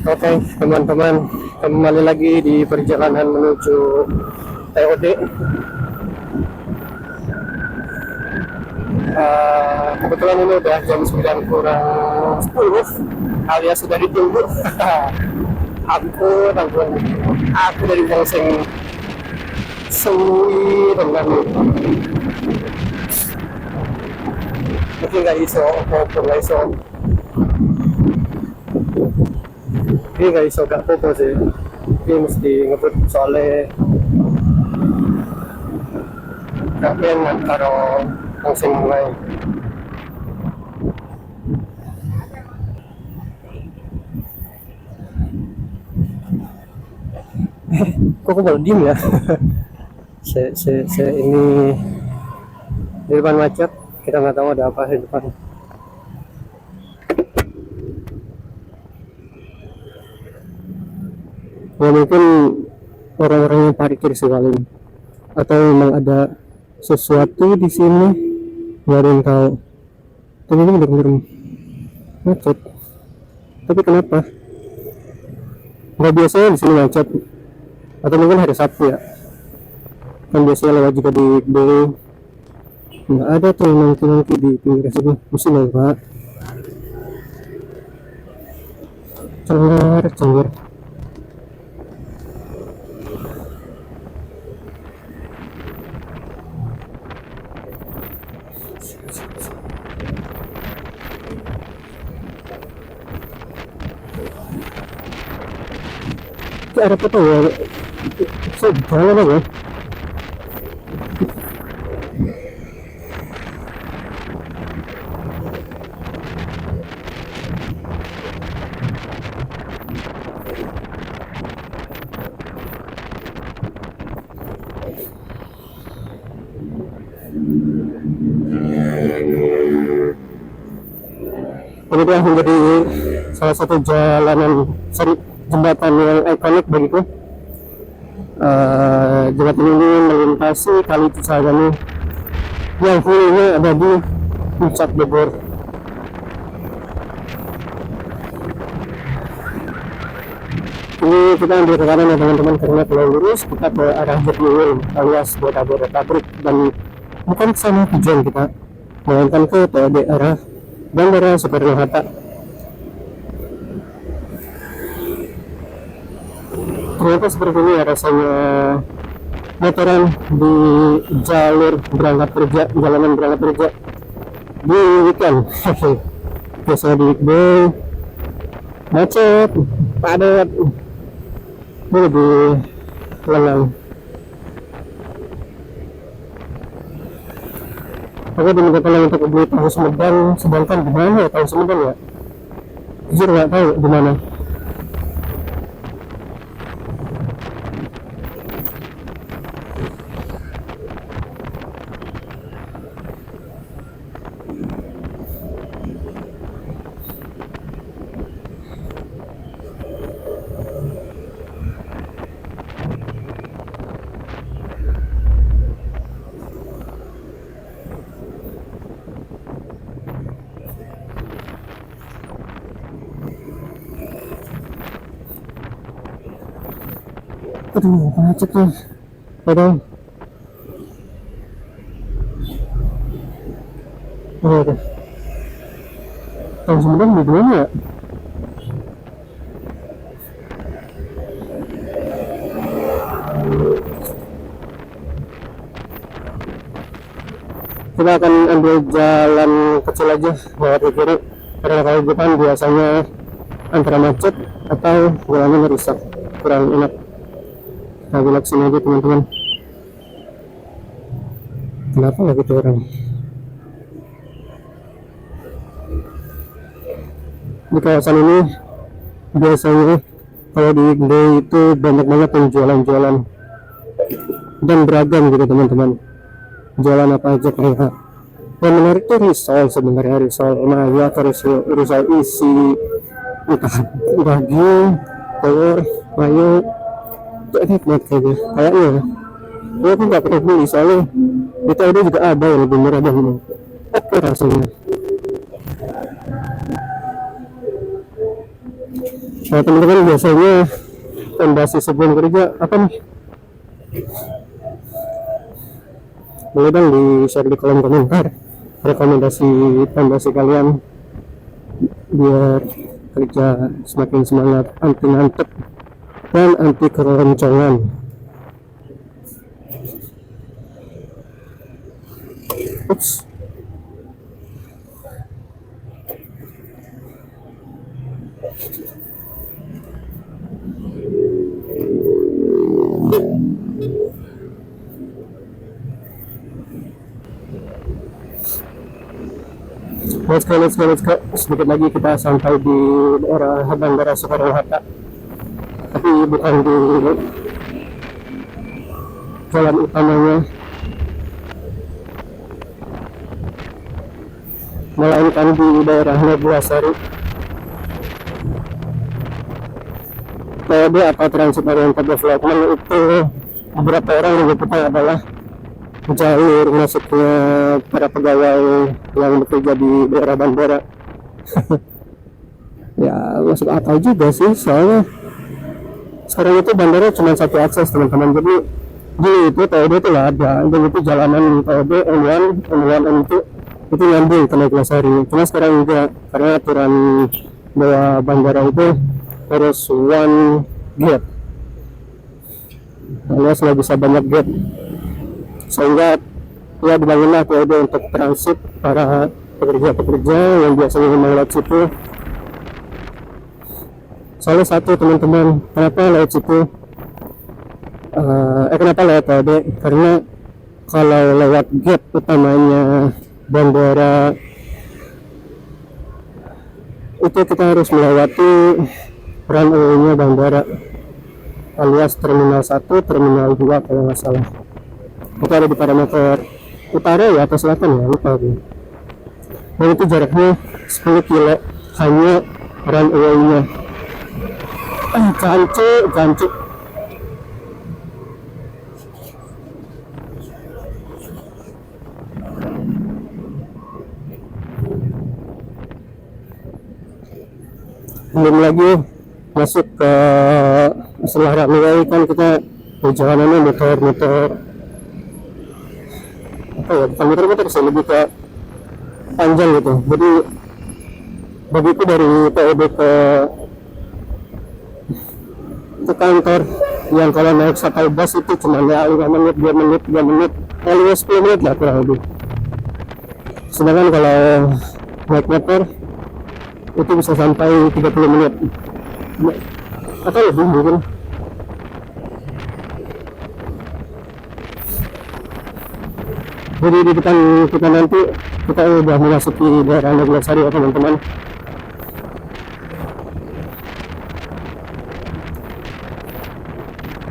Oke, teman-teman, kembali lagi di perjalanan menuju TOD. Kebetulan ini udah jam 9 kurang 10 alias sudah ditunggu. Ampun, ampun. Aku dari Bongseng suwi dengan mungkin nggak iso, apa nggak iso. Ini nggak iso gak apa sih. Ini mesti ngebut soalnya gak pengen karo Bongseng mulai. Kok aku baru diem ya? Ini di depan macet, kita nggak tahu ada apa di depan. Ya mungkin orang-orang yang parkir sekali, atau memang ada sesuatu di sini, nggak ada yang tahu. Tapi ini benar-benar macet. Tapi kenapa? Nggak biasanya di sini macet, atau mungkin hari Sabtu ya? Kan biasanya lewat juga di Beli. Nggak ada tuh nongki-nongki di pinggir sini. Mesti lewat. Cengar. Kayak ada apa ya? Jalan apa? Ini telah menjadi salah satu jembatan yang ikonik begitu. Jembatan ini melintasi Kali Cisadane yang hulunya ada di Puncak Bogor. Ini kita ambil ke kanan ya teman-teman, karena kalau lurus kita ke arah Jatiluhur alias Botabek, dan bukan sama tujuan kita, melainkan ke TOD arah Bandara Soekarno-Hatta. Ternyata seperti ini ya rasanya motoran di jalanan berangkat kerja di weekend. Biasanya di weekday macet, padat, ini lebih lengang. Aku diminta tolong untuk beli tahu Sumedang, sedangkan di mana ya tahu Sumedang ya? Jujur nggak tahu di mana. Aduh, macet lah. Padahal. Oh, ada. Tahu Sumedang di mana ya? Kita akan ambil jalan kecil aja lewat ke kiri, karena kalau di depan biasanya antara macet atau jalannya rusak, kurang enak. Kita belok sini aja teman-teman. Kenapa nggak gitu orang? Di kawasan ini biasanya kalau di weekday itu banyak banget yang jualan-jualan dan beragam gitu teman-teman. Jualan apa aja kayak yang menarik tuh risol, sebenarnya risol Maya atau risol isi, entah daging, telur, mayo, enak banget kayaknya ya. Gue pun gak pernah beli soalnya di TOD juga ada yang lebih murah dan oke rasanya. Nah teman-teman, biasanya fondasi sebelum kerja apa nih? Boleh dong di share di kolom komentar rekomendasi fondasi kalian biar kerja semakin semangat, anti ngantuk dan anti keroncongan. Ups. Let's go. Sedikit lagi kita sampai di daerah Bandara Soekarno-Hatta, tapi bukan di jalan utamanya, melainkan di daerah Neglasari. TOD atau Transit Oriented Development itu beberapa orang menyebutnya adalah jalur masuknya para pegawai yang bekerja di daerah bandara. Ya masuk akal juga sih, soalnya sekarang itu bandara cuma satu akses teman-teman. Jadi di itu TOD itu lah ada, dan itu jalanan TOD M1, M2 itu nyambung ke Neglasari. Cuma sekarang enggak, karena aturan bahwa bandara itu harus one gate, alias nggak bisa banyak gate, sehingga ya dibangunlah TOD untuk transit para pekerja-pekerja yang biasanya lewat situ. Salah satu teman-teman, kenapa lewat situ? Kenapa lewat TOD? Karena kalau lewat gate utamanya bandara itu kita harus melewati runway-nya bandara, alias terminal 1, terminal 2 kalau nggak salah. Itu ada di parameter utara ya atau selatan ya, lupa gue. Dan itu jaraknya 10 kilo hanya runway-nya. Jancuk. Belum lagi masuk ke setelah runway kan kita perjalanannya muter-muter, apa ya, bukan muter-muter sih, lebih ke panjang gitu. Jadi begitu dari TOD ke kantor yang kalau naik shuttle bus itu cuma ya 5 menit, 2 menit, 3 menit, 10 menit lah kurang lebih. Sedangkan kalau naik motor itu bisa sampai 30 menit atau lebih mungkin. Jadi di depan kita nanti kita udah memasuki daerah Neglasari ya teman-teman.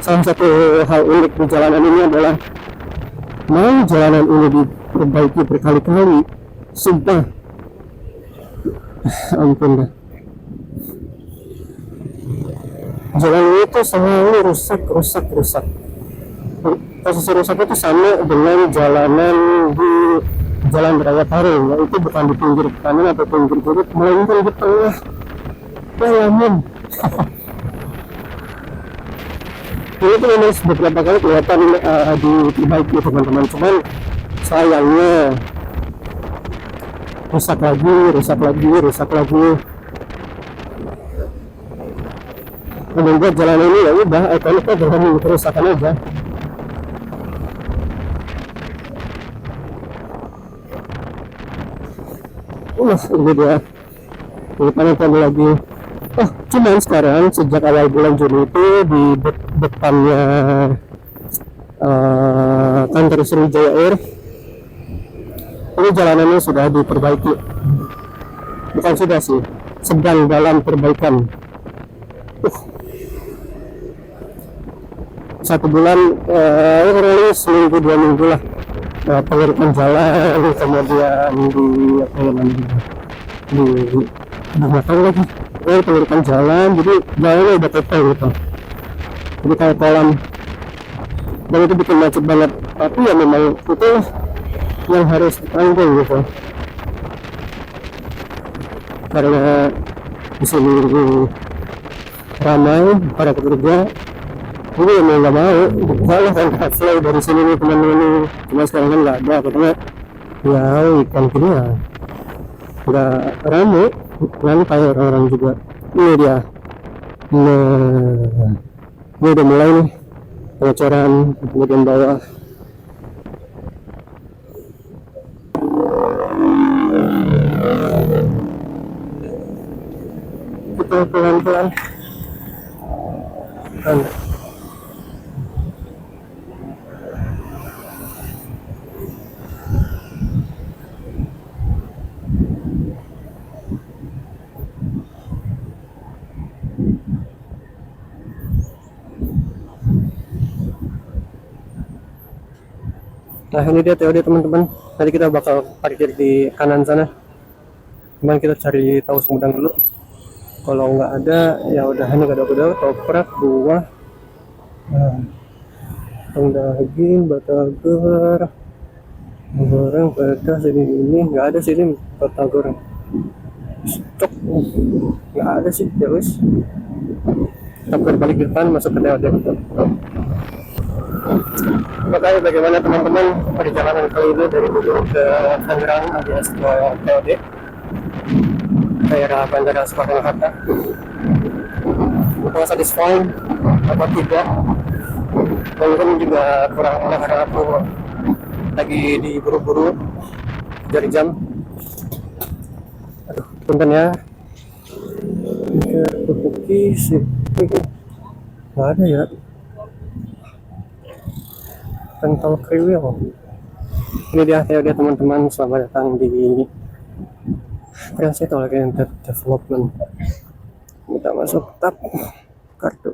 Salah satu hal unik di jalanan ini adalah mau jalanan ini diperbaiki berkali-kali, sumpah ampun dah, jalan ini tuh selalu rusak. Posisi rusak itu sama dengan jalanan di Jalan Raya Parung, yaitu bukan di pinggir kanan atau pinggir kiri, melainkan di tengah jalanan. Ini tuh memang beberapa kali kelihatan diperbaiki teman-teman, cuman sayangnya rusak lagi. Membuat jalan ini ya udah ikoniknya dengan kerusakan aja. Ini dia depannya lagi. Cuman sekarang sejak awal bulan Juni itu di depannya kantor Sriwijaya Air ini jalanannya sudah diperbaiki. Bukan sudah sih, sedang dalam perbaikan. 1 bulan, seminggu 2 minggu lah, pengiriman jalan, kemudian nggak tahu lagi, pengiriman jalan, jadi jalannya udah total gitu, jadi kayak kolam, dan itu bikin macet banget. Tapi ya memang itu yang harus ditanggung gitu, karena di sini ramai para pekerja. Ini yang nggak mau, soalnya kan flow dari sini nih teman ini, cuma sekarang kan nggak ada, katanya ya ikan kini ya nggak rame, ngantai orang-orang juga. Ini dia, nah ini udah mulai nih pengecoran bagian bawah. Kita pelan-pelan kan. Nah ini dia TOD teman-teman, nanti kita bakal parkir di kanan sana, cuman kita cari tahu Sumedang dulu. Kalau nggak ada ya udah, ini gado-gado, toprak, buah, daging, batagor, goreng, pedas. Ini nggak ada sih, ini batagor stok nggak ada sih. Ya wis, kita balik ke depan masuk ke TOD. Makanya bagaimana teman-teman perjalanan kali ini dari Bogor ke Tangerang alias ke TOD, daerah Bandara Soekarno-Hatta. Apakah satisfying atau tidak? Mungkin juga kurang enak karena aku lagi diburu-buru dari jam. Aduh, punten ya. Cookies nggak ada ya. Kental kriwil. Ini dia TOD teman-teman, selamat datang di Transit Oriented Development. Kita masuk tap kartu.